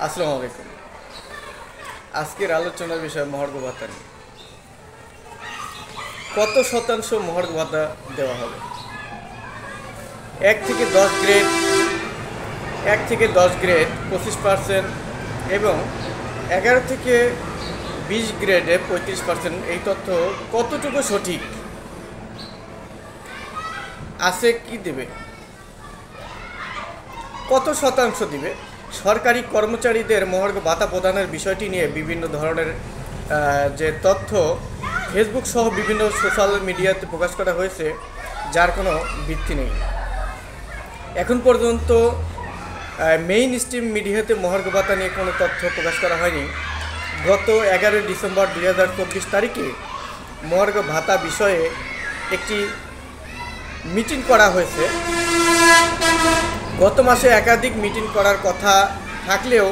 আসসালামু আলাইকুম। আজকের আলোচনার বিষয় মহার্ঘ ভাতা নিয়ে। কত শতাংশ মহার্ঘ ভাতা দেওয়া হবে? 1 থেকে 10 গ্রেড 25% এবং 11 থেকে 20 গ্রেডে 35%। এই তথ্য কতটুকু সঠিক আছে? কি দেবে? কত শতাংশ দিবে? সরকারি কর্মচারীদের মহার্ঘ ভাতা প্রদানের বিষয়টি নিয়ে বিভিন্ন ধরনের যে তথ্য ফেসবুক সহ বিভিন্ন সোশ্যাল মিডিয়াতে প্রকাশ করা হয়েছে, যার কোনো ভিত্তি নেই। এখন পর্যন্ত মেইন স্ট্রিম মিডিয়াতে মহার্ঘ ভাতা নিয়ে কোনো তথ্য প্রকাশ করা হয়নি। গত 11 ডিসেম্বর 2024 তারিখে মহার্ঘ ভাতা বিষয়ে একটি মিটিং করা হয়েছে। গত মাসে একাধিক মিটিং করার কথা থাকলেও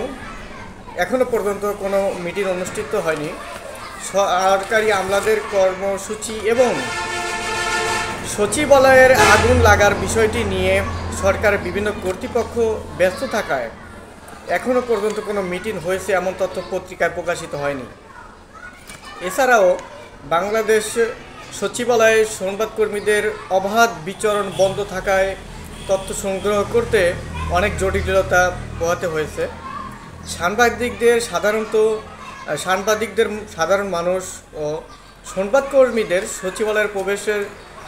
এখনও পর্যন্ত কোনো মিটিং অনুষ্ঠিত হয়নি। সরকারি আমলাদের কর্মসূচি এবং সচিবালয়ের আগুন লাগার বিষয়টি নিয়ে সরকারের বিভিন্ন কর্তৃপক্ষ ব্যস্ত থাকায় এখনও পর্যন্ত কোনো মিটিং হয়েছে এমন তথ্য পত্রিকায় প্রকাশিত হয়নি। এছাড়াও বাংলাদেশ সচিবালয়ে সংবাদকর্মীদের অবাধ বিচরণ বন্ধ থাকায় তথ্য সংগ্রহ করতে অনেক জটিলতা পোহাতে হয়েছে। সাংবাদিকদের সাধারণ মানুষ ও সংবাদকর্মীদের সচিবালয়ের প্রবেশের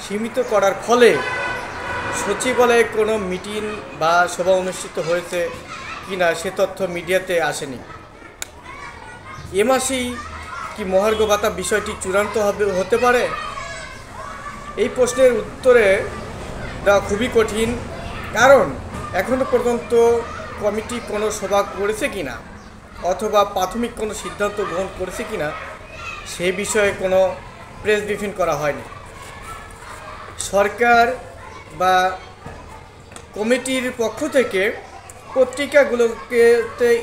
সীমিত করার ফলে সচিবালয়ে কোনো মিটিং বা সভা অনুষ্ঠিত হয়েছে কিনা সে তথ্য মিডিয়াতে আসেনি। এ মাসেই কি মহার্ঘ ভাতা বিষয়টি চূড়ান্ত হতে পারে? এই প্রশ্নের উত্তরে দেওয়া খুবই কঠিন, কারণ এখনও পর্যন্ত কমিটি কোনো সভা করেছে কিনা অথবা প্রাথমিক কোনো সিদ্ধান্ত গ্রহণ করেছে কিনা সে বিষয়ে কোনো প্রেস ব্রিফিং করা হয়নি। সরকার বা কমিটির পক্ষ থেকে পত্রিকাগুলোকে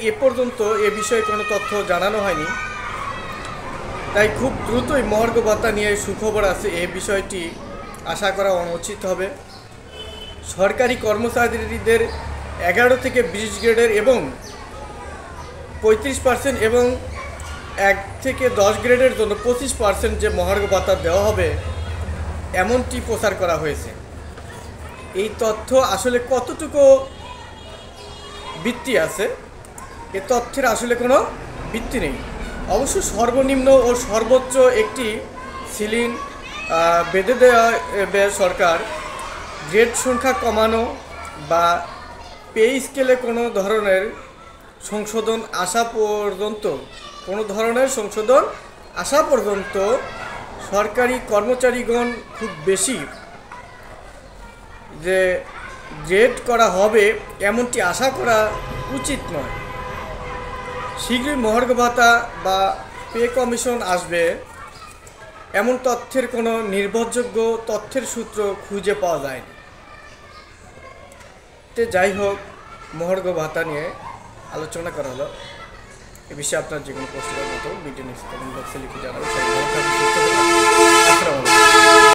এ পর্যন্ত এ বিষয়ে কোনো তথ্য জানানো হয়নি। তাই খুব দ্রুতই মহার্ঘ ভাতা নিয়ে সুখবর আছে এই বিষয়টি আশা করা অনুচিত হবে। সরকারি কর্মচারীদের 11 থেকে 20 গ্রেডের এবং 35% এবং 1 থেকে 10 গ্রেডের জন্য 25% যে মহার্ঘ ভাতা দেওয়া হবে এমনটি প্রচার করা হয়েছে। এই তথ্য আসলে কতটুকু ভিত্তি আছে? এ তথ্যের আসলে কোনো ভিত্তি নেই। অবশ্য সর্বনিম্ন ও সর্বোচ্চ একটি সিলিং বেঁধে দেওয়া সরকার গ্রেড সংখ্যা কমানো বা পে স্কেলে কোনো ধরনের সংশোধন আসা পর্যন্ত সরকারি কর্মচারীগণ খুব বেশি যে গ্রেড করা হবে এমনটি আশা করা উচিত নয়। শীঘ্রই মহার্ঘ ভাতা বা পে কমিশন আসবে এমন তথ্যের কোনো নির্ভরযোগ্য তথ্যের সূত্র খুঁজে পাওয়া যায়নি। যাই হোক, মহার্ঘ ভাতা নিয়ে আলোচনা করা হলো। এ বিষয়ে আপনার যে কোনো প্রশ্নের মতো ভিডিও নিউজ কমেন্ট বক্সে লিখে জানাবেন।